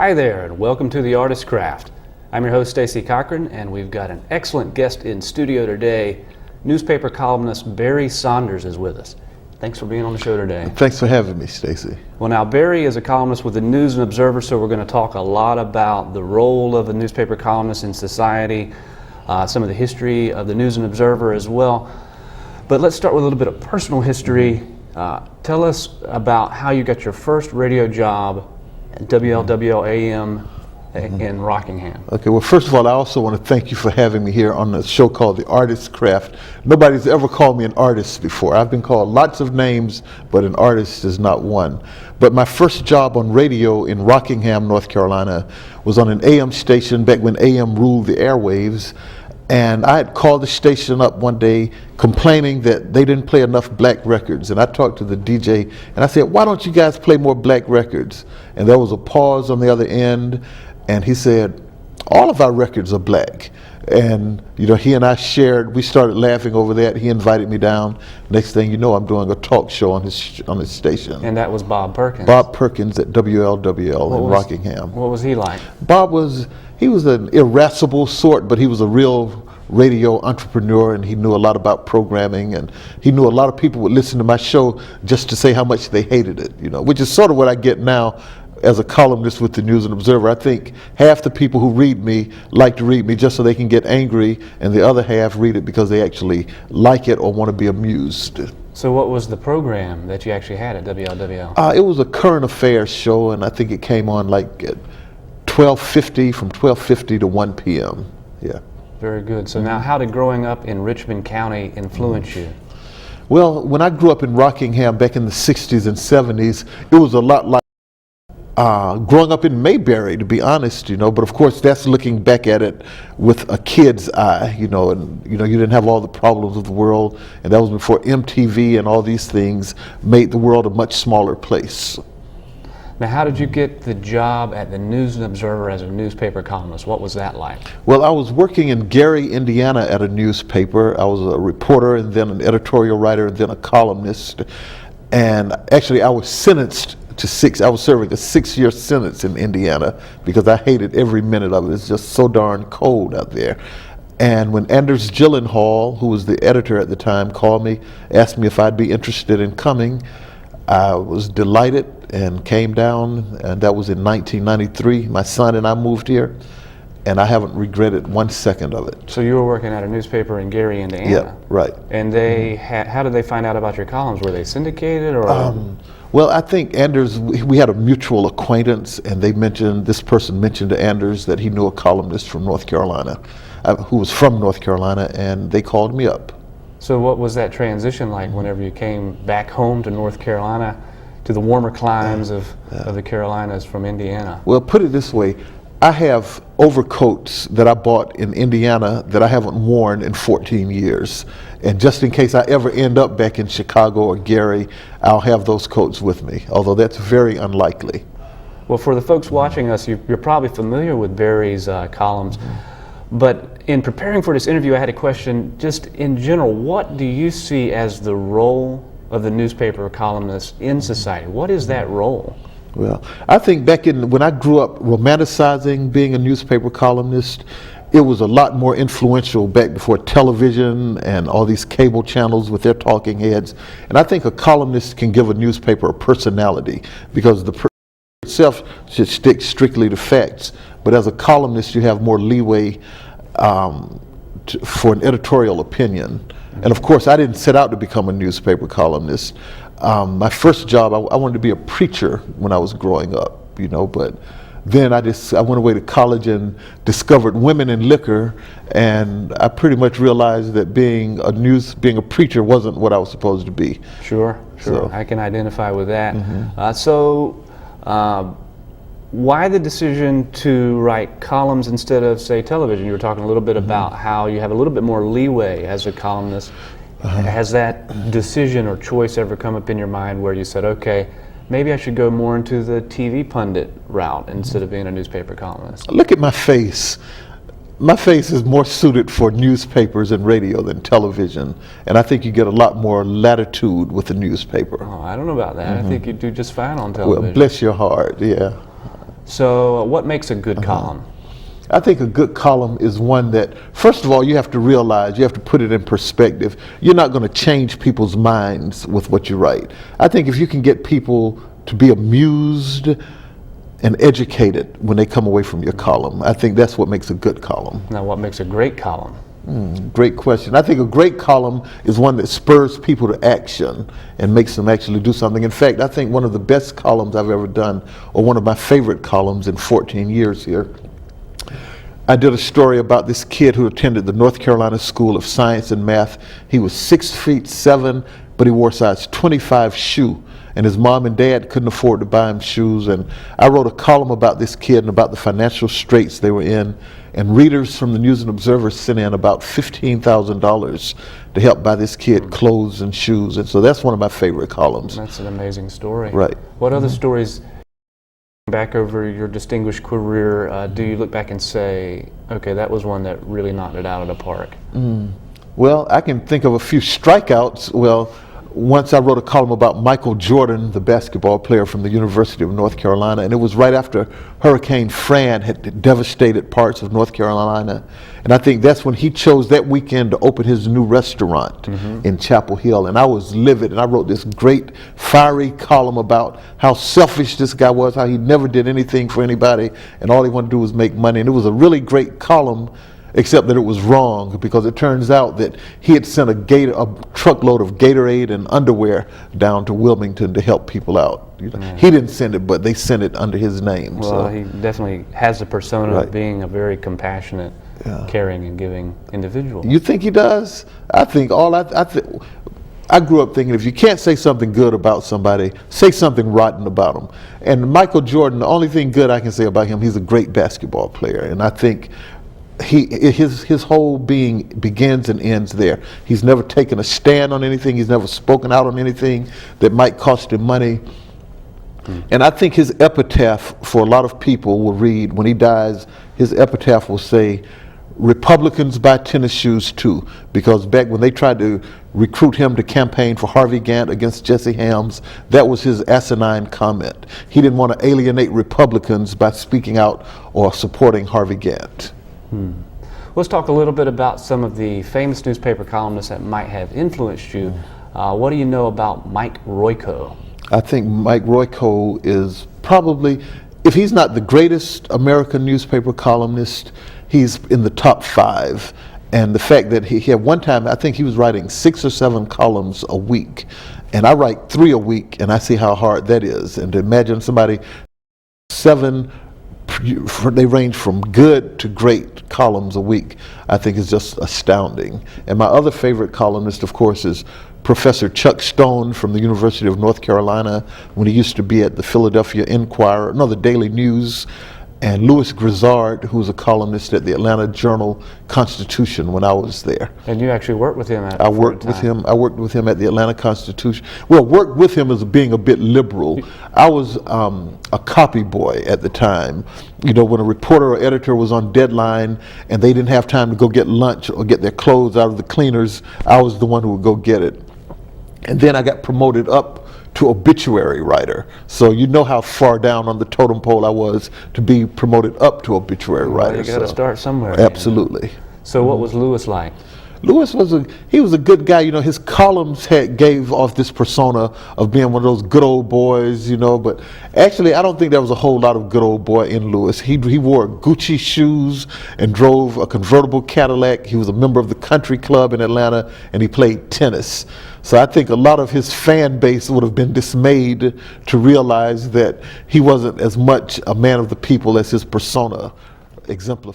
Hi there, and welcome to The Artist's Craft. I'm your host, Stacey Cochran, and we've got an excellent guest in studio today. Newspaper columnist Barry Saunders is with us. Thanks for being on the show today. Thanks for having me, Stacey. Well, now, Barry is a columnist with the News and Observer, so we're going to talk a lot about the role of a newspaper columnist in society, some of the history of the News and Observer as well. But let's start with a little bit of personal history. Tell us about how you got your first radio job at WLWL-AM in Rockingham. Okay, well, first of all, I also want to thank you for having me here on the show called The Artist's Craft. Nobody's ever called me an artist before. I've been called lots of names, but an artist is not one. But my first job on radio in Rockingham, North Carolina, was on an AM station back when AM ruled the airwaves. And I had called the station up one day complaining that they didn't play enough black records. And I talked to the DJ and I said, why don't you guys play more black records? And there was a pause on the other end. And he said, all of our records are black. And you know, he and I shared, we started laughing over that. He invited me down. Next thing you know, I'm doing a talk show on his station. And that was Bob Perkins. Bob Perkins at WLWL in Rockingham. What was he like? Bob was an irascible sort, but he was a real radio entrepreneur, and he knew a lot about programming, and he knew a lot of people would listen to my show just to say how much they hated it, you know, which is sort of what I get now as a columnist with the News and Observer. I think half the people who read me like to read me just so they can get angry, and the other half read it because they actually like it or want to be amused. So what was the program that you actually had at WLWL? It was a current affairs show, and I think it came on like at 12:50, from 12:50 to 1 p.m. Yeah. Very good. So now, how did growing up in Richmond County influence you? Well, when I grew up in Rockingham back in the 60s and 70s, it was a lot like growing up in Mayberry, to be honest, you know, but of course that's looking back at it with a kid's eye, you know, and you know, you didn't have all the problems of the world, and that was before MTV and all these things made the world a much smaller place. Now, how did you get the job at the News and Observer as a newspaper columnist? What was that like? Well, I was working in Gary, Indiana at a newspaper. I was a reporter and then an editorial writer and then a columnist. And actually I was sentenced to I was serving a 6-year sentence in Indiana because I hated every minute of it. It's just so darn cold out there. And when Anders Gyllenhaal, who was the editor at the time, called me, asked me if I'd be interested in coming, I was delighted and came down, and that was in 1993. My son and I moved here, and I haven't regretted 1 second of it. So you were working at a newspaper in Gary, Indiana? Yeah, right. And they how did they find out about your columns? Were they syndicated, or? Well, I think Anders, we had a mutual acquaintance, and this person mentioned to Anders that he knew a columnist from North Carolina, who was from North Carolina, and they called me up. So what was that transition like whenever you came back home to North Carolina, to the warmer climes of the Carolinas from Indiana? Well, put it this way, I have overcoats that I bought in Indiana that I haven't worn in 14 years. And just in case I ever end up back in Chicago or Gary, I'll have those coats with me, although that's very unlikely. Well, for the folks watching us, you're probably familiar with Barry's columns. But in preparing for this interview, I had a question, just in general, what do you see as the role of the newspaper columnist in society? What is that role? Well, I think when I grew up romanticizing being a newspaper columnist, it was a lot more influential back before television and all these cable channels with their talking heads. And I think a columnist can give a newspaper a personality because the person itself should stick strictly to facts. But as a columnist, you have more leeway for an editorial opinion. And of course, I didn't set out to become a newspaper columnist. My first job, I wanted to be a preacher when I was growing up, you know, but then I went away to college and discovered women in liquor, and I pretty much realized that being a preacher wasn't what I was supposed to be. Sure. So, I can identify with that. Why the decision to write columns instead of, say, television? You were talking a little bit about how you have a little bit more leeway as a columnist. Has that decision or choice ever come up in your mind where you said, okay, maybe I should go more into the TV pundit route instead of being a newspaper columnist? Look at my face. My face is more suited for newspapers and radio than television, and I think you get a lot more latitude with the newspaper. Oh, I don't know about that. I think you do just fine on television. Well, bless your heart, yeah. So what makes a good column? I think a good column is one that, first of all, you have to realize, you have to put it in perspective. You're not going to change people's minds with what you write. I think if you can get people to be amused and educated when they come away from your column, I think that's what makes a good column. Now, what makes a great column? Great question. I think a great column is one that spurs people to action and makes them actually do something. In fact, I think one of the best columns I've ever done, or one of my favorite columns in 14 years here, I did a story about this kid who attended the North Carolina School of Science and Math. He was 6'7", but he wore a size 25 shoe. And his mom and dad couldn't afford to buy him shoes. And I wrote a column about this kid and about the financial straits they were in. And readers from the News and Observer sent in about $15,000 to help buy this kid clothes and shoes. And so that's one of my favorite columns. That's an amazing story. Right. What other stories, back over your distinguished career, do you look back and say, okay, that was one that really knocked it out of the park? Well, I can think of a few strikeouts. Well, once I wrote a column about Michael Jordan, the basketball player from the University of North Carolina, and it was right after Hurricane Fran had devastated parts of North Carolina. And I think that's when he chose that weekend to open his new restaurant in Chapel Hill. And I was livid, and I wrote this great fiery column about how selfish this guy was, how he never did anything for anybody, and all he wanted to do was make money. And it was a really great column, except that it was wrong, because it turns out that he had sent a truckload of Gatorade and underwear down to Wilmington to help people out. He didn't send it, but they sent it under his name. Well, so he definitely has the persona Right. of being a very compassionate, caring, and giving individual. You think he does? I think I grew up thinking if you can't say something good about somebody, say something rotten about them. And Michael Jordan, the only thing good I can say about him, he's a great basketball player. And I think his whole being begins and ends there. He's never taken a stand on anything. He's never spoken out on anything that might cost him money. And I think his epitaph for a lot of people will read, when he dies, his epitaph will say, "Republicans buy tennis shoes too," because back when they tried to recruit him to campaign for Harvey Gantt against Jesse Helms, that was his asinine comment. He didn't want to alienate Republicans by speaking out or supporting Harvey Gantt. Let's talk a little bit about some of the famous newspaper columnists that might have influenced you. What do you know about Mike Royko? I think Mike Royko is probably, if he's not the greatest American newspaper columnist, he's in the top 5. And the fact that he had one time, I think he was writing 6 or 7 columns a week. And I write 3 a week, and I see how hard that is. And to imagine somebody 7, they range from good to great columns a week, I think is just astounding. And my other favorite columnist, of course, is Professor Chuck Stone from the University of North Carolina, when he used to be at the Philadelphia Inquirer, the Daily News, and Louis Grizzard, who was a columnist at the Atlanta Journal-Constitution when I was there. And you actually worked with him at I worked with him at the Atlanta Constitution. Well, worked with him as being a bit liberal. I was a copy boy at the time. You know, when a reporter or editor was on deadline and they didn't have time to go get lunch or get their clothes out of the cleaners, I was the one who would go get it. And then I got promoted up to obituary writer. So you know how far down on the totem pole I was to be promoted up to obituary writer. You got to start somewhere. Absolutely. So what was Louis like? Louis was a good guy. You know, his columns gave off this persona of being one of those good old boys, you know, but actually I don't think there was a whole lot of good old boy in Louis. He wore Gucci shoes and drove a convertible Cadillac. He was a member of the country club in Atlanta, and he played tennis. So I think a lot of his fan base would have been dismayed to realize that he wasn't as much a man of the people as his persona exemplified.